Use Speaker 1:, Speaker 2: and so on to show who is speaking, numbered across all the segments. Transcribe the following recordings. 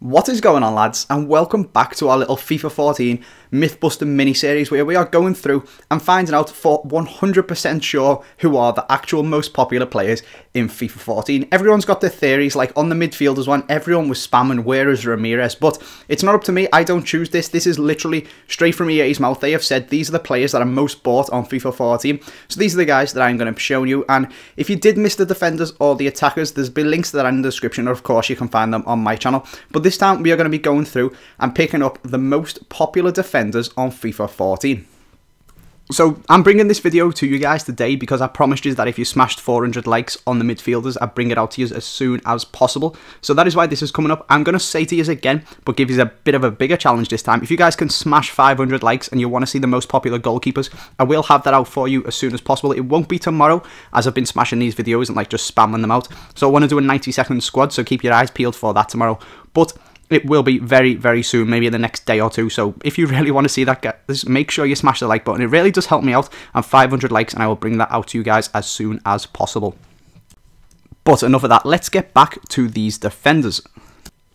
Speaker 1: What is going on, lads, and welcome back to our little FIFA 14 Mythbuster mini-series where we are going through and finding out for 100% sure who are the actual most popular players in FIFA 14. Everyone's got their theories, like on the midfielders one, everyone was spamming where is Ramirez, but it's not up to me. I don't choose this. This is literally straight from EA's mouth. They have said these are the players that are most bought on FIFA 14. So these are the guys that I'm going to be showing you, and if you did miss the defenders or the attackers, there's been links to that in the description, or of course you can find them on my channel. But this time we are going to be going through and picking up the most popular defenders on FIFA 14. So I'm bringing this video to you guys today because I promised you that if you smashed 400 likes on the midfielders, I'd bring it out to you as soon as possible. So that is why this is coming up. I'm going to say to you again, but give you a bit of a bigger challenge this time. If you guys can smash 500 likes and you want to see the most popular goalkeepers, I will have that out for you as soon as possible. It won't be tomorrow, as I've been smashing these videos and like just spamming them out. So I want to do a 90-second squad, so keep your eyes peeled for that tomorrow. But it will be very, very soon, maybe in the next day or two. So if you really want to see that, guys, make sure you smash the like button. It really does help me out. And 500 likes, and I will bring that out to you guys as soon as possible. But enough of that. Let's get back to these defenders.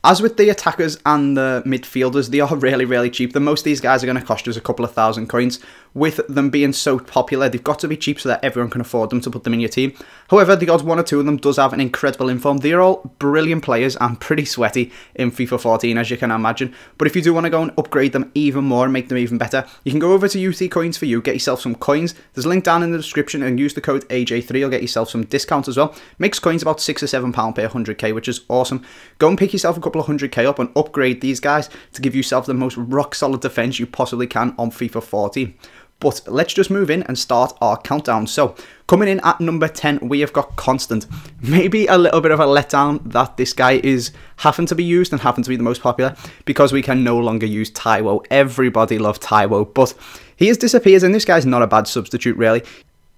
Speaker 1: As with the attackers and the midfielders, they are really, really cheap. The most of these guys are going to cost us a couple of thousand coins. With them being so popular, they've got to be cheap so that everyone can afford them to put them in your team. However, the odds one or two of them does have an incredible inform. They're all brilliant players and pretty sweaty in FIFA 14, as you can imagine. But if you do want to go and upgrade them even more and make them even better, you can go over to UT Coins for you, get yourself some coins. There's a link down in the description, and use the code AJ3. You'll get yourself some discount as well. Makes coins about £6 or £7 per 100k, which is awesome. Go and pick yourself a couple of 100k up and upgrade these guys to give yourself the most rock solid defense you possibly can on FIFA 14. But let's just move in and start our countdown. So coming in at number 10, we have got Constant. Maybe a little bit of a letdown that this guy is having to be used and having to be the most popular, because we can no longer use Taiwo. Everybody loved Taiwo, but he has disappeared, and this guy's not a bad substitute really.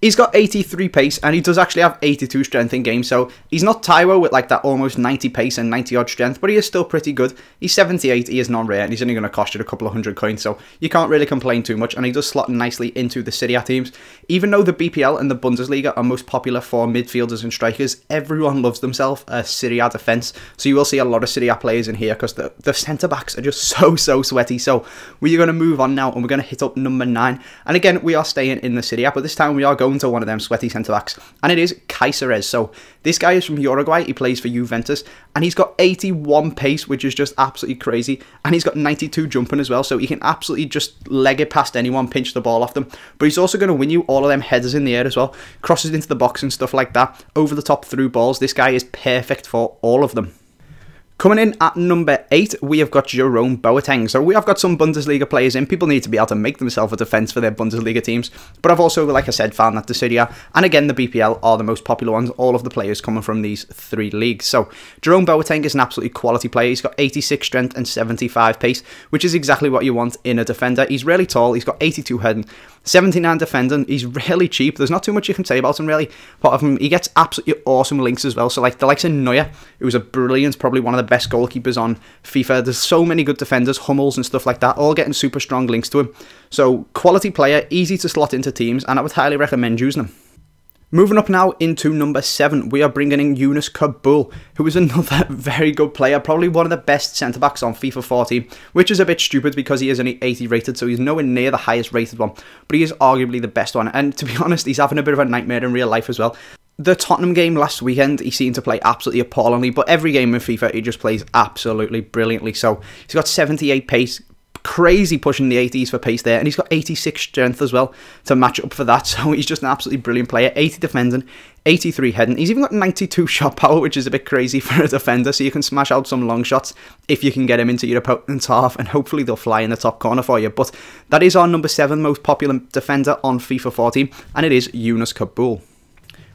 Speaker 1: He's got 83 pace, and he does actually have 82 strength in game, so he's not Taiwo with like that almost 90 pace and 90 odd strength, but he is still pretty good. He's 78, he is non-rare, and he's only going to cost you a couple of hundred coins, so you can't really complain too much, and he does slot nicely into the Serie A teams. Even though the BPL and the Bundesliga are most popular for midfielders and strikers, everyone loves themselves a Serie A defence, so you will see a lot of Serie A players in here, because the centre-backs are just so sweaty. So we're going to move on now, and we're going to hit up number 9, and again, we are staying in the Serie A, but this time we are going to one of them sweaty centre-backs, and it is Cáceres. So this guy is from Uruguay, he plays for Juventus, and he's got 81 pace, which is just absolutely crazy, and he's got 92 jumping as well, so he can absolutely just leg it past anyone, pinch the ball off them. But he's also going to win you all of them headers in the air as well, crosses into the box and stuff like that, over the top through balls. This guy is perfect for all of them. Coming in at number 8, we have got Jerome Boateng. So we have got some Bundesliga players in. People need to be able to make themselves a defence for their Bundesliga teams. But I've also, like I said, found that the Serie A and again the BPL are the most popular ones. All of the players coming from these 3 leagues. So Jerome Boateng is an absolutely quality player. He's got 86 strength and 75 pace, which is exactly what you want in a defender. He's really tall. He's got 82 heading, 79 defending. He's really cheap. There's not too much you can say about him really. Apart from he gets absolutely awesome links as well. So like the likes of Neuer, who's a brilliant, probably one of the best goalkeepers on FIFA. There's so many good defenders, Hummels and stuff like that, all getting super strong links to him. So quality player, easy to slot into teams, and I would highly recommend using him. Moving up now into number 7, we are bringing in Yunus Kabul, who is another very good player, probably one of the best centre-backs on FIFA 14, which is a bit stupid because he is only 80 rated, so he's nowhere near the highest rated one, but he is arguably the best one, and to be honest, he's having a bit of a nightmare in real life as well. The Tottenham game last weekend, he seemed to play absolutely appallingly, but every game in FIFA, he just plays absolutely brilliantly. So he's got 78 pace, crazy pushing the 80s for pace there, and he's got 86 strength as well to match up for that. So he's just an absolutely brilliant player. 80 defending, 83 heading. He's even got 92 shot power, which is a bit crazy for a defender, so you can smash out some long shots if you can get him into your opponent's half, and hopefully they'll fly in the top corner for you. But that is our number 7 most popular defender on FIFA 14, and it is Yunus Kabul.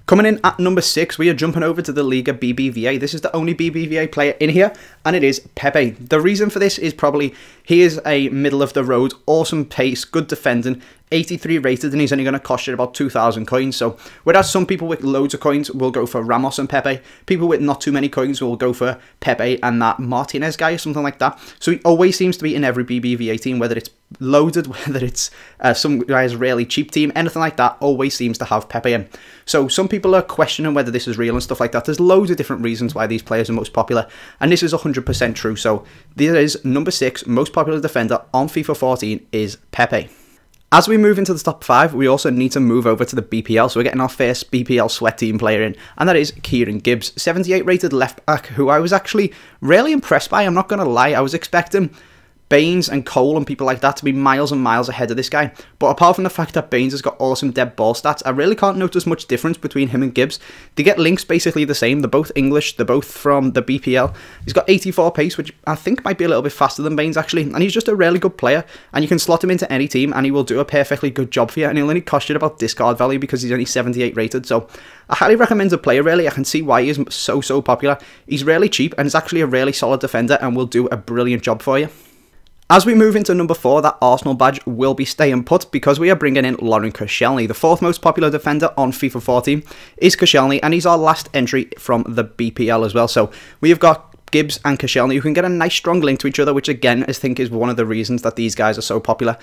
Speaker 1: Coming in at number 6, we are jumping over to the Liga BBVA. This is the only BBVA player in here, and it is Pepe. The reason for this is probably he is a middle-of-the-road, awesome pace, good defending, 83 rated, and he's only going to cost you about 2,000 coins. So whereas some people with loads of coins will go for Ramos and Pepe, people with not too many coins will go for Pepe and that Martinez guy or something like that. So he always seems to be in every BBVA team, whether it's loaded, whether it's some guy's really cheap team, anything like that, always seems to have Pepe in. So some people are questioning whether this is real and stuff like that. There's loads of different reasons why these players are most popular, and this is 100% true. So there is number 6 most popular defender on FIFA 14 is Pepe. As we move into the top 5, we also need to move over to the BPL, so we're getting our first BPL sweat team player in, and that is Kieran Gibbs, 78 rated left back, who I was actually really impressed by. I'm not going to lie, I was expecting Baines and Cole and people like that to be miles and miles ahead of this guy, but apart from the fact that Baines has got awesome dead ball stats, I really can't notice much difference between him and Gibbs. They get links basically the same, they're both English, they're both from the BPL. He's got 84 pace, which I think might be a little bit faster than Baines actually, and he's just a really good player, and you can slot him into any team and he will do a perfectly good job for you, and he'll only cost you about discard value because he's only 78 rated. So I highly recommend the player, really. I can see why he is so popular. He's really cheap and is actually a really solid defender and will do a brilliant job for you. As we move into number 4, that Arsenal badge will be staying put because we are bringing in Lauren Koscielny. The 4th most popular defender on FIFA 14 is Koscielny, and he's our last entry from the BPL as well. So we have got Gibbs and Koscielny who can get a nice strong link to each other, which again I think is one of the reasons that these guys are so popular.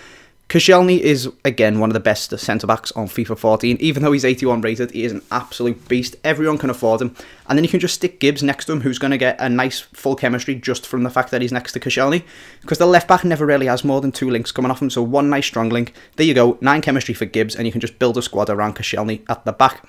Speaker 1: Koscielny is, again, one of the best centre-backs on FIFA 14. Even though he's 81 rated, he is an absolute beast. Everyone can afford him. And then you can just stick Gibbs next to him, who's going to get a nice full chemistry just from the fact that he's next to Koscielny. Because the left-back never really has more than 2 links coming off him, so one nice strong link. There you go, 9 chemistry for Gibbs, and you can just build a squad around Koscielny at the back.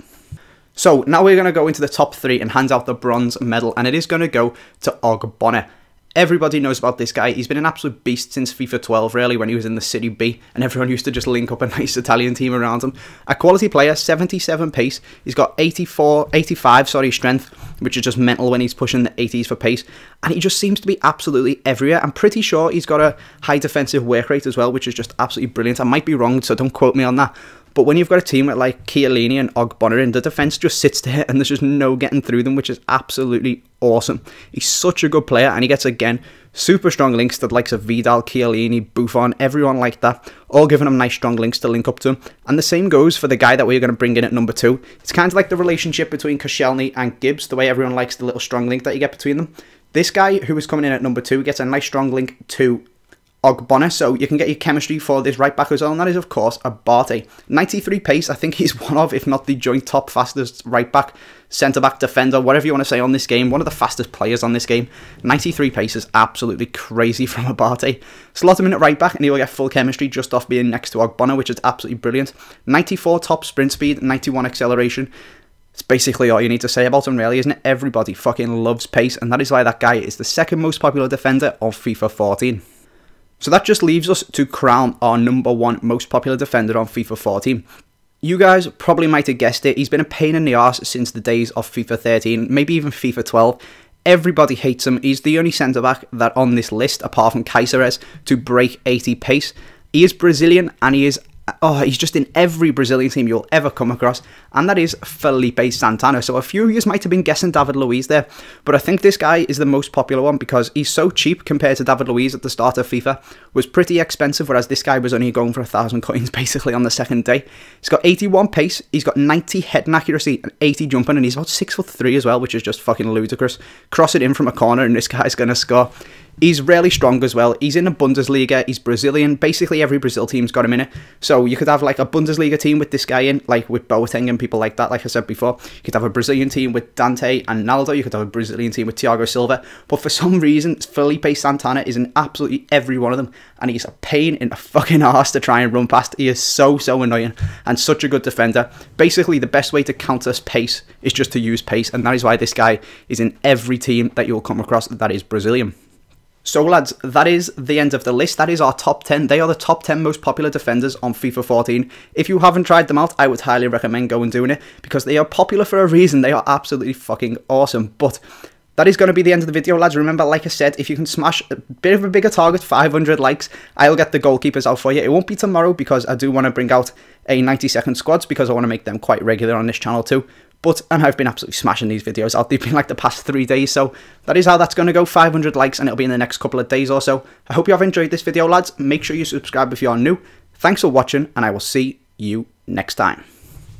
Speaker 1: So now we're going to go into the top 3 and hand out the bronze medal, and it is going to go to Ogbonna. Everybody knows about this guy. He's been an absolute beast since FIFA 12, really, when he was in the City B, and everyone used to just link up a nice Italian team around him. A quality player, 77 pace. He's got 85 strength, which is just mental when he's pushing the 80s for pace. And he just seems to be absolutely everywhere. I'm pretty sure he's got a high defensive work rate as well, which is just absolutely brilliant. I might be wrong, so don't quote me on that. But when you've got a team with like Chiellini and Ogbonna in, the defence just sits there and there's just no getting through them, which is absolutely awesome. He's such a good player, and he gets, again, super strong links to the likes of Vidal, Chiellini, Buffon, everyone like that, all giving him nice strong links to link up to him. And the same goes for the guy that we're going to bring in at number 2. It's kind of like the relationship between Koscielny and Gibbs, the way everyone likes the little strong link that you get between them. This guy, who is coming in at number 2, gets a nice strong link to Ogbonna, so you can get your chemistry for this right back as well, and that is of course Abate. 93 pace, I think he's one of, if not the joint top fastest right back, centre back, defender, whatever you want to say on this game, one of the fastest players on this game. 93 pace is absolutely crazy from Abate. Slot him in at right back and he will get full chemistry just off being next to Ogbonna, which is absolutely brilliant. 94 top sprint speed, 91 acceleration. It's basically all you need to say about him, really, isn't it? Everybody fucking loves pace, and that is why that guy is the 2nd most popular defender on FIFA 14. So that just leaves us to crown our number 1 most popular defender on FIFA 14. You guys probably might have guessed it, he's been a pain in the arse since the days of FIFA 13, maybe even FIFA 12. Everybody hates him. He's the only centre-back that on this list, apart from Caceres, to break 80 pace. He is Brazilian, and he is... he's just in every Brazilian team you'll ever come across, and that is Felipe Santana. So a few of you might have been guessing David Luiz there, but I think this guy is the most popular one because he's so cheap compared to David Luiz at the start of FIFA. Was pretty expensive, whereas this guy was only going for 1,000 coins basically on the 2nd day. He's got 81 pace, he's got 90 heading accuracy and 80 jumping, and he's about 6'3" as well, which is just fucking ludicrous. Cross it in from a corner and this guy's going to score. He's really strong as well. He's in a Bundesliga. He's Brazilian. Basically, every Brazil team's got him in it. So you could have like a Bundesliga team with this guy in, like with Boateng and people like that, like I said before. You could have a Brazilian team with Dante and Naldo. You could have a Brazilian team with Thiago Silva. But for some reason, Felipe Santana is in absolutely every one of them. And he's a pain in the fucking arse to try and run past. He is so annoying and such a good defender. Basically, the best way to counter pace is just to use pace. And that is why this guy is in every team that you'll come across that is Brazilian. So lads, that is the end of the list. That is our top 10. They are the top 10 most popular defenders on FIFA 14. If you haven't tried them out, I would highly recommend going and doing it because they are popular for a reason. They are absolutely fucking awesome. But that is going to be the end of the video, lads. Remember, like I said, if you can smash a bit of a bigger target, 500 likes, I'll get the goalkeepers out for you. It won't be tomorrow because I do want to bring out a 90-second squads because I want to make them quite regular on this channel too. And I've been absolutely smashing these videos out. They've been like the past 3 days, so that is how that's going to go. 500 likes, and it'll be in the next couple of days or so. I hope you have enjoyed this video, lads. Make sure you subscribe if you are new. Thanks for watching, and I will see you next time.